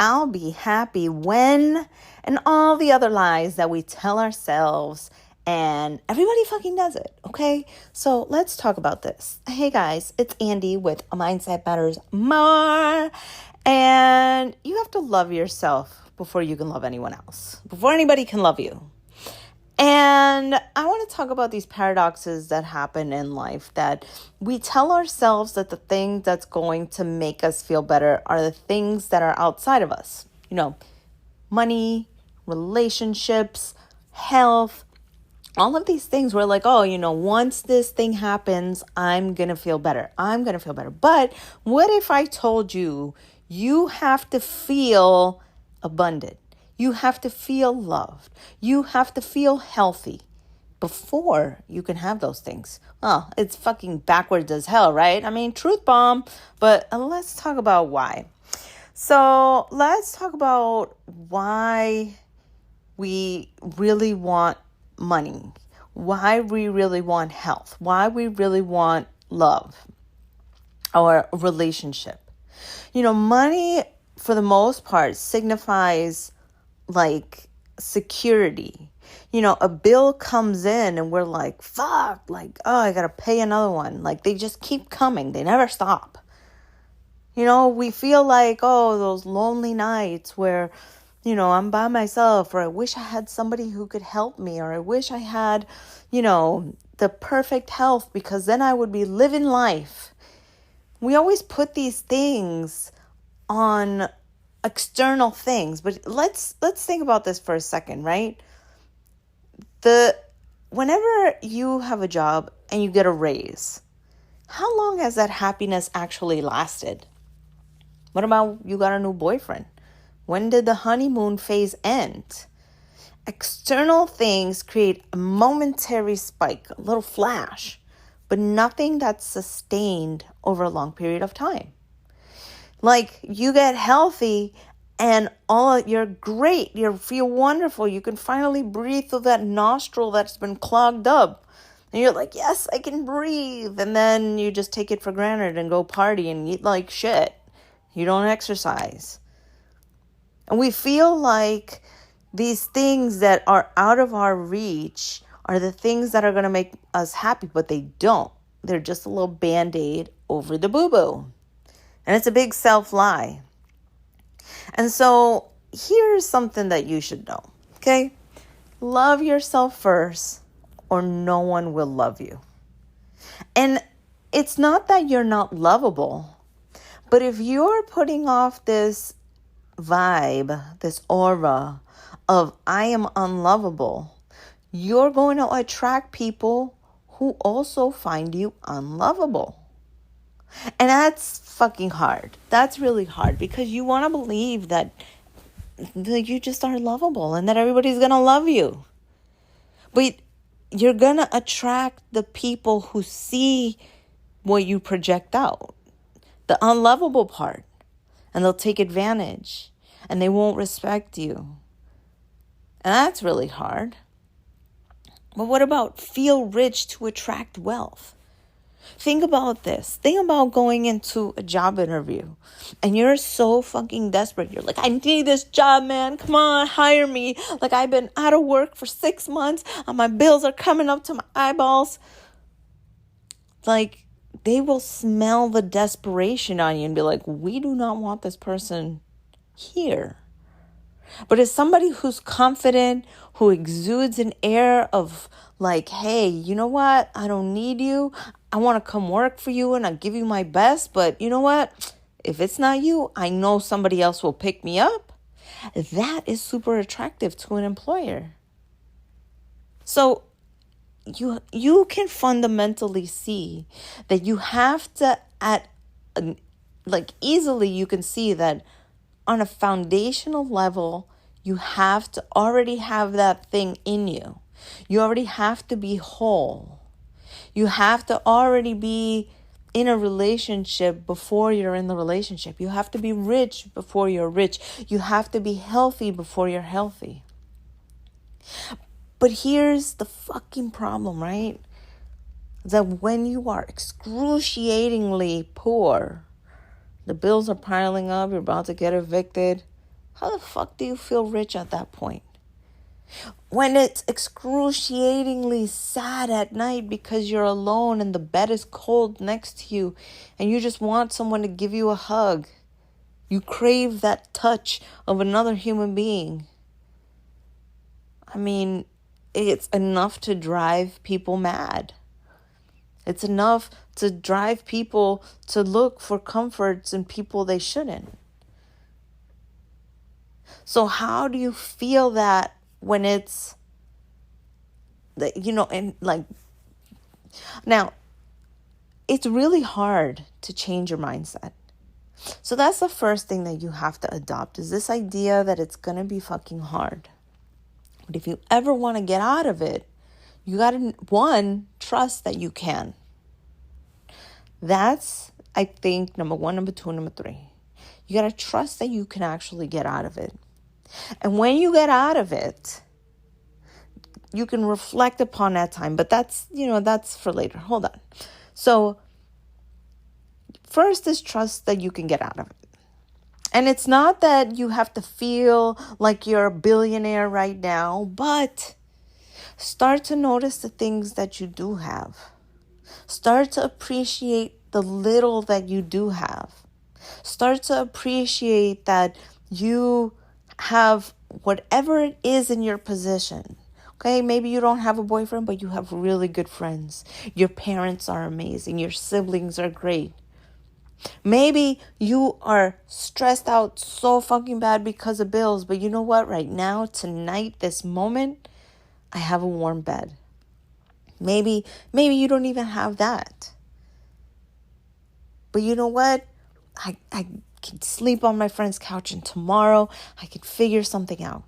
I'll be happy when, and all the other lies that we tell ourselves, and everybody fucking does it, okay? So let's talk about this. Hey guys, it's Andy with Mindset Matters More, and you have to love yourself before you can love anyone else, before anybody can love you. And I want to talk about these paradoxes that happen in life, that we tell ourselves that the thing that's going to make us feel better are the things that are outside of us. Money, relationships, health, all of these things. We're like, once this thing happens, I'm going to feel better. I'm going to feel better. But what if I told you, you have to feel abundant? You have to feel loved. You have to feel healthy before you can have those things. Well, it's fucking backwards as hell, right? I mean, truth bomb. But let's talk about why. So let's talk about why we really want money, why we really want health, why we really want love or relationship. Money, for the most part, signifies like security. A bill comes in and we're like, fuck, I gotta pay another one. They just keep coming. They never stop. We feel like, those lonely nights where, I'm by myself, or I wish I had somebody who could help me, or I wish I had, the perfect health, because then I would be living life. We always put these things on external things, but let's think about this for a second, right? Whenever you have a job and you get a raise, how long has that happiness actually lasted? What about you got a new boyfriend? When did the honeymoon phase end? External things create a momentary spike, a little flash, but nothing that's sustained over a long period of time. You get healthy and you're great. You feel wonderful. You can finally breathe through that nostril that's been clogged up. And you're like, yes, I can breathe. And then you just take it for granted and go party and eat like shit. You don't exercise. And we feel like these things that are out of our reach are the things that are going to make us happy, but they don't. They're just a little Band-Aid over the boo-boo. And it's a big self-lie. And so here's something that you should know, okay? Love yourself first, or no one will love you. And it's not that you're not lovable, but if you're putting off this vibe, this aura of I am unlovable, you're going to attract people who also find you unlovable. And that's fucking hard. That's really hard, because you want to believe that you just are lovable and that everybody's going to love you. But you're going to attract the people who see what you project out, the unlovable part, and they'll take advantage and they won't respect you. And that's really hard. But what about feel rich to attract wealth? Think about this. Think about going into a job interview and you're so fucking desperate. You're like, I need this job, man. Come on, hire me. I've been out of work for 6 months and my bills are coming up to my eyeballs. They will smell the desperation on you and be like, we do not want this person here. But as somebody who's confident, who exudes an air of hey, you know what? I don't need you. I want to come work for you and I'll give you my best. But you know what? If it's not you, I know somebody else will pick me up. That is super attractive to an employer. So you can fundamentally see that you have to, easily you can see that on a foundational level, you have to already have that thing in you. You already have to be whole. You have to already be in a relationship before you're in the relationship. You have to be rich before you're rich. You have to be healthy before you're healthy. But here's the fucking problem, right? That when you are excruciatingly poor, the bills are piling up, you're about to get evicted, how the fuck do you feel rich at that point? When it's excruciatingly sad at night because you're alone and the bed is cold next to you and you just want someone to give you a hug. You crave that touch of another human being. I mean, it's enough to drive people mad. It's enough to drive people to look for comforts in people they shouldn't. So how do you feel that when it's, and like, now, it's really hard to change your mindset. So that's the first thing that you have to adopt, is this idea that it's going to be fucking hard. But if you ever want to get out of it, you got to, one, trust that you can. That's, I think, number one, number two, number three. You got to trust that you can actually get out of it. And when you get out of it, you can reflect upon that time. But that's for later. Hold on. So first is trust that you can get out of it. And it's not that you have to feel like you're a billionaire right now, but start to notice the things that you do have. Start to appreciate the little that you do have. Start to appreciate that you have whatever it is in your position. Okay, maybe you don't have a boyfriend, but you have really good friends. Your parents are amazing. Your siblings are great. Maybe you are stressed out so fucking bad because of bills, but you know what? Right now, tonight, this moment, I have a warm bed. Maybe you don't even have that. But you know what? I can sleep on my friend's couch, and tomorrow I can figure something out.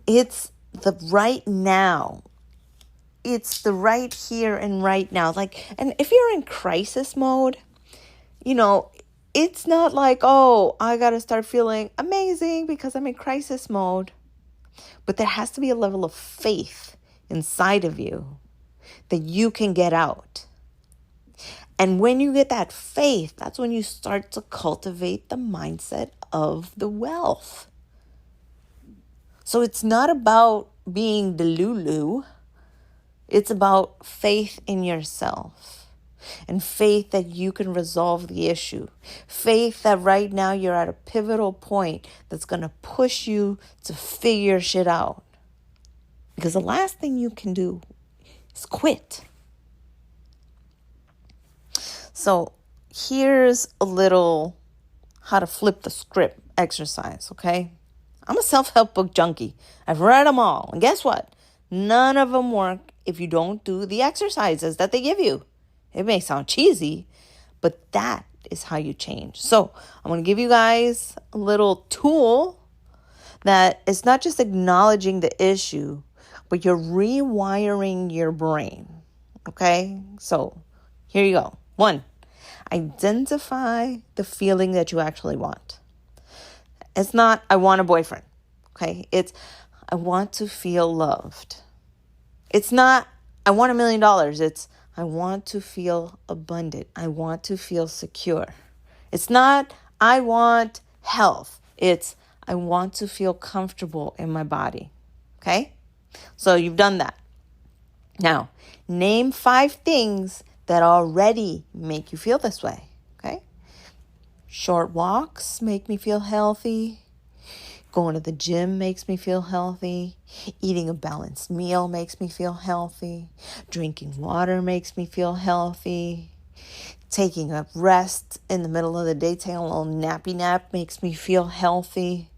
It's the right now. It's the right here and right now. And if you're in crisis mode, it's not like, oh, I got to start feeling amazing because I'm in crisis mode. But there has to be a level of faith inside of you that you can get out. And when you get that faith, that's when you start to cultivate the mindset of the wealth. So it's not about being delulu. It's about faith in yourself and faith that you can resolve the issue. Faith that right now you're at a pivotal point that's going to push you to figure shit out. Because the last thing you can do is quit. So here's a little how to flip the script exercise, okay? I'm a self-help book junkie. I've read them all. And guess what? None of them work if you don't do the exercises that they give you. It may sound cheesy, but that is how you change. So I'm going to give you guys a little tool that is not just acknowledging the issue, but you're rewiring your brain. Okay? So here you go. 1, identify the feeling that you actually want. It's not, I want a boyfriend. Okay? It's, I want to feel loved. It's not, I want $1 million. It's, I want to feel abundant. I want to feel secure. It's not, I want health. It's, I want to feel comfortable in my body. Okay? So you've done that. Now, name 5 things that already make you feel this way. Okay? Short walks make me feel healthy. Going to the gym makes me feel healthy. Eating a balanced meal makes me feel healthy. Drinking water makes me feel healthy. Taking a rest in the middle of the day, taking a little nappy nap makes me feel healthy.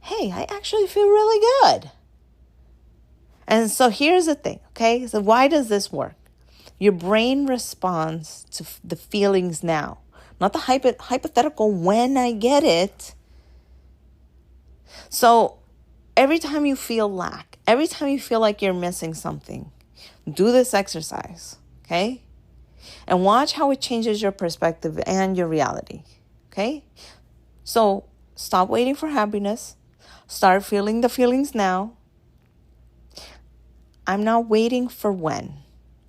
Hey, I actually feel really good. And so here's the thing, okay? So why does this work? Your brain responds to the feelings now, not the hypothetical when I get it. So every time you feel lack, every time you feel like you're missing something, do this exercise, okay? And watch how it changes your perspective and your reality, okay? So stop waiting for happiness. Start feeling the feelings now. I'm not waiting for when.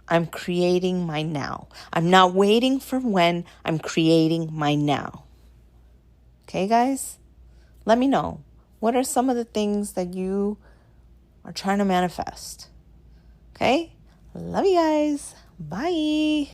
I'm creating my now. I'm not waiting for when. I'm creating my now. Okay, guys? Let me know. What are some of the things that you are trying to manifest? Okay? Love you guys. Bye.